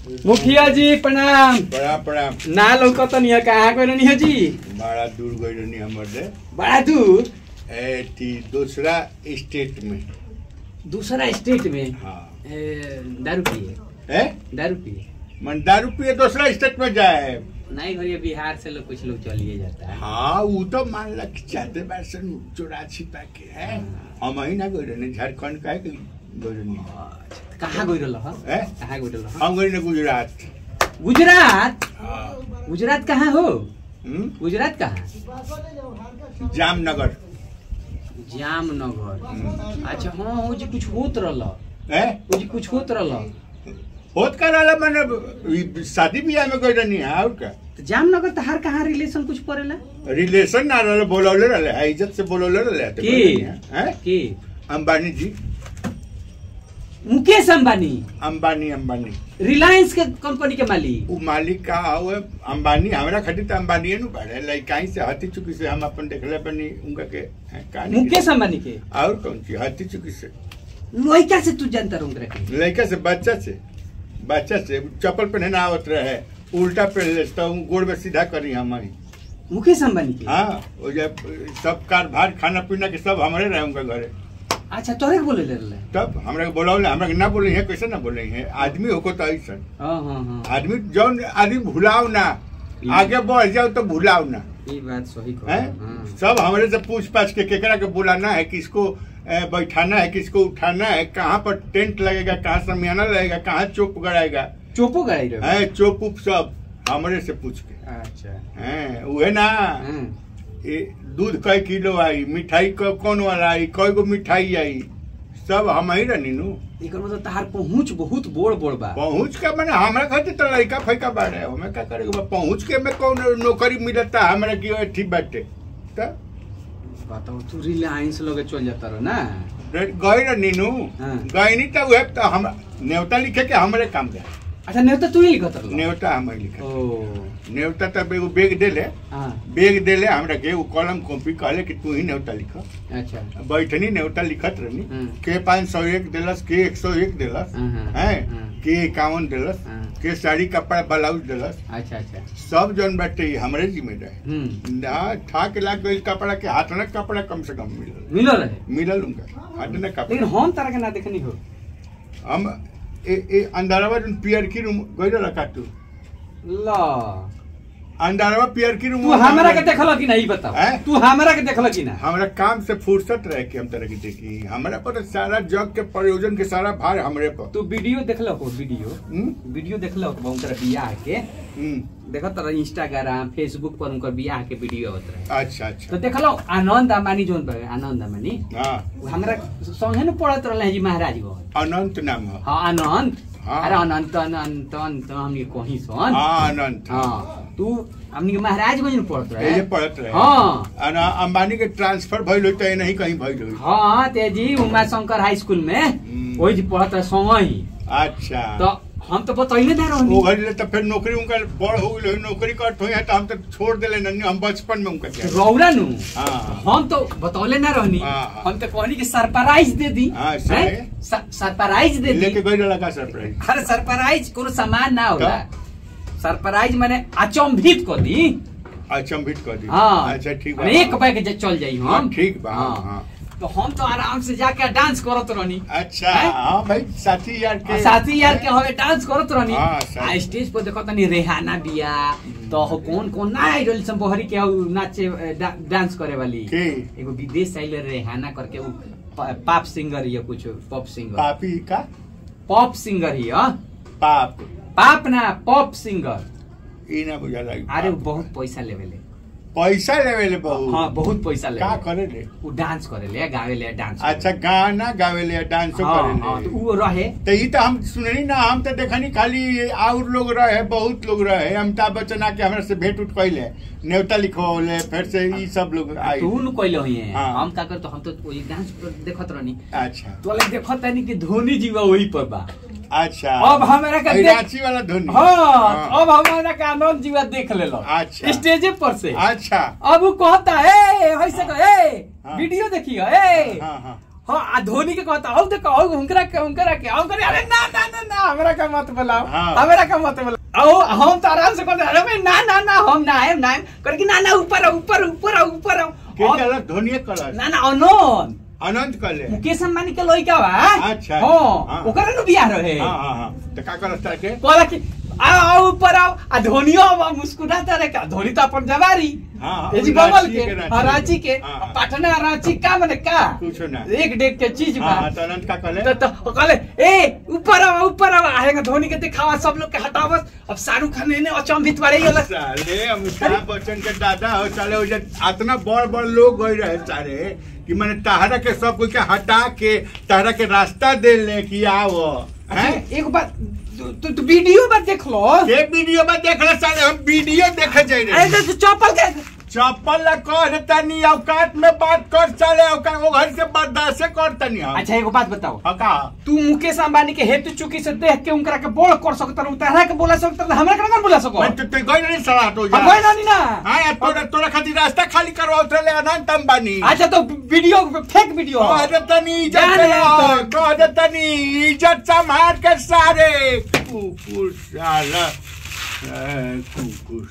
मुखिया जी प्रणाम। प्रणाम प्रणाम। ना लौकत नहीं है, कहाँ गए रहनी है जी? बड़ा दूर गई रहनी हमर से। बड़ा दूर? दूसरा स्टेट में। दूसरा स्टेट में? हाँ। दारू पिए? दारू पिए? मन दारू पिए दूसरा स्टेट में जाए? नहीं घर बिहार से लोग कुछ लोग चलिए जाता है। हाँ वो तो मान ला कि चाहते बासन चोरा छिपा के है। हम ही ना गई रहने झारखंड का गई रहनी। कहाँ गई रहा है? कहाँ गई रहा? हम गई गुजरात। गुजरात? हाँ। गुजरात कहाँ हो? गुजरात कहाँ? जामनगर। जामनगर? अच्छा हाँ वो जी कुछ होत रहा है? वो जी कुछ होत रहा होत कर रहा मैंने शादी ब्याह में गई रहनी है। और क्या तो जामनगर तहार कहाँ रिलेशन कुछ पड़ेला? रिलेशन ना रहा, बोलौले रहा, इज्जत से बोलौले रहा। की अंबानी जी। मुकेश अंबानी? अंबानी अंबानी रिलायंस के कंपनी के मालिक? वो मालिक का हुए अंबानी। हमारा खातिर तो अंबानी नु बाड़े लइकाई से हती चुकी से हम अपन देखले बनी उनका के कहानी। मुकेश अंबानी के? और कौन सी हती चुकी से? लइका से तू जानता रहूं? लइका से बच्चा से चप्पल पहने आवत रहे, उल्टा पहन ले तो गोड़ में सीधा करी हम ही। मुकेश अंबानी के? हाँ वो जब सब कारभार खाना पीना के सब हमारे रहे उनका घरे। अच्छा तोरे के बोले ले तब हमरा के बोलावले, हमरा के ना बोले है, कैसे ना बोले है? आदमी होको तो ऐसा। हां आदमी जौन आदमी भुलाओ ना, आगे बढ़ जाओ तो भुलाओ ना। ये बात सही है। सब हमारे से पूछ पाछ के केकरा के बुलाना है, किसको बैठाना है, किसको उठाना है, कहाँ पर टेंट लगेगा, कहाँ समियाना लगेगा, कहाँ चोप गड़ाएगा। चोपो गड़ाई रहे है? चोप उप सब हमारे से पूछ के। अच्छा है उहे ना। दूध कई किलो आई, मिठाई कौन वाला आई, कई गो मिठाई आई, सब हम ही रहनी नु। एकर मतलब तहार पहुंच बहुत बोड़ बा। पहुंच के मैंने हमरा खातिर तो लड़का फैका बाड़े, हमें का करेगा? पहुंच के में कौन नौकरी मिलता हमरा की ठीक बाटे? तो बताओ तू रिलायंस लोगे चल जाता रहो ना? गई रहनी नु। गई नहीं तो वह तो हम न्योता लिखे के हमारे काम दे। अच्छा न्योता तू ही लिखत रहो? न्योता हम लिखा। न्योता तब एगो बैग देले। बैग देले हमरा के, वो कलम कॉपी कहले कि तू ही न्योता लिख। अच्छा बैठनी न्योता लिखत रहनी। के 501 देलस, के 101 देलस, हैं के 51 देलस, के साड़ी कपड़ा ब्लाउज देलस। अच्छा अच्छा सब जन बैठे हमरे जिम्मेदारी ना। ठाक लाग गई कपड़ा के, हाथना कपड़ा कम से कम मिलल उनका हाथना कपड़ा। लेकिन हम तारा के ना देखनी हो। हम अंधारावा पियर की रूम गई रखा तू ला अंधारावा पियर की रूम। तू हमरा के देखल कि नहीं? बताओ तू हमरा के देखल कि ना? हमरा काम से फुर्सत रहे कि हम तरह की देखी। हमरा पर सारा जग के प्रयोजन के सारा भार हमरे पर। तू वीडियो देखल हो? वीडियो देखल हो उनकर बियाह के? देखत रह इंस्टाग्राम फेसबुक पर उनकर बियाह के वीडियो होत रहे। अच्छा अच्छा तो देखल आनंद अंबानी जोन पर आनंद अंबानी। हां हमरा संगे न पढ़त रहले जी महाराज गो। अनंत नाम है? हां अनंत। अरे अनंत अनंत अनंत हमनी कहीं सन। हां अनंत। हां तू हमनी महाराज गंज में पढ़त रहे? ये पढ़त रहे। हां अंबानी के ट्रांसफर भइल होई त नहीं कहीं भइल होई। हां तेजी उमा शंकर हाई स्कूल में ओई जी पढ़त रहे संगे ही। अच्छा तो हम तो बतइले ना रहनी। वो घड़ी तो फिर नौकरी उनका बड़ हो गई, नौकरी करत होई त हम तो छोड़ देले नन्नी। हम बचपन में उनका रौरा नु। हम तो बतौले ना रहनी। हम तो कहनी कि सरप्राइज दे दी। सरप्राइज दे दी। लेके गई लगा सरप्राइज? अरे सरप्राइज कोनो सामान ना होला, सरप्राइज माने अचंभित कर दी। अचंभित कर दी। हाँ अच्छा ठीक बा। एक बैग चल जाई हम। ठीक बा। हां तो हम तो आराम से जाके डांस करत रहनी। अच्छा हां भाई साथी यार के हवे डांस करत रहनी। आ स्टेज पर देखत नहीं रेहाना बिया तो कौन ना आइडल सब बहरी के नाचे डांस करे वाली एगो विदेश आइल रेहाना करके, वो पॉप सिंगर या कुछ पॉप सिंगर। पापी का पॉप सिंगर ही? पाप ना पॉप सिंगर। ई ना बुझा लागी। अरे बहुत पैसा लेवेले बहुत। हाँ बहुत पैसा ले। का करे ले? वो डांस करे ले, गावे ले, डांस। अच्छा गाना गावे ले, डांस करे ले। हाँ, तो वो रहे तो ये तो हम सुननी ना। हम तो देखनी खाली और लोग रहे, बहुत लोग रहे। अमिताभ बच्चन आके हमरा से भेंट उठ कैले, न्योता लिखवाले, फिर से ये सब लोग आए। तू न कैले होई है? हम का कर तो हम तो वही डांस देखत रहनी। अच्छा तो ले देखत नहीं कि धोनी जीवा वही पर बा। अच्छा अब हमारा का रांची वाला धोनी। हाँ अब हमारा का आनंद जीवा देख ले लो। अच्छा स्टेज पर से। अच्छा अब वो कहता है ऐसे वीडियो देखियो हाँ धोनी के कहता हूँ देखो हुनकरा के अरे ना ना ना ना हमरा का मत बुलाओ हमरा का मत बुलाओ हम तो आराम से कहते अरे ना ना ना हम ना आए करके ना ना ऊपर ऊपर ऊपर ऊपर धोनी कलर ना ना अनंत अनंत कले मुकेश अंबानी के लइका बा अच्छा हां ओकरा नु बियाह रहे हां त का करता के कहला कि आओ ऊपर आओ आ धोनियो मुस्कुराता रहे का धोनी तो अपन जवारी ये जी बगल के रांची के पटना रांची का माने का कुछ ना एक डेग के चीज बा तो अनंत का कले तो कले ए ऊपर आओ आएगा धोनी के दिखावा सब लोग के हटावस अब शाहरुख खान ने अचंभित बारे ये साले अमिताभ बच्चन के दादा हो चले हो इतना बड़ लोग गए रहे सारे कि माने तहरा के सब कुछ के हटा के तहरा के रास्ता दे ले कि आओ हैं एक बात तो वीडियो में देख लो ये वीडियो में देख लो साले हम वीडियो देखे जाए अरे तो चप्पल ला कर तनी औकात में बात कर चले औकात वो घर से बर्दाश्त कर तनी अच्छा एगो बात बताओ का तू मुकेश अंबानी के हेतु चुकी से देख के उनकरा के बोल कर सकत रह तहरा के बोला सकत हमरा के ना बोला सको मैं तो गई नहीं सलाह तो जा गई नहीं ना हां तोरा खातिर रास्ता खाली करवाओ चले अनंत अंबानी अच्छा तो वीडियो फेक वीडियो अरे तनी इज्जत संभाल के सारे कुकुर साला कुकुर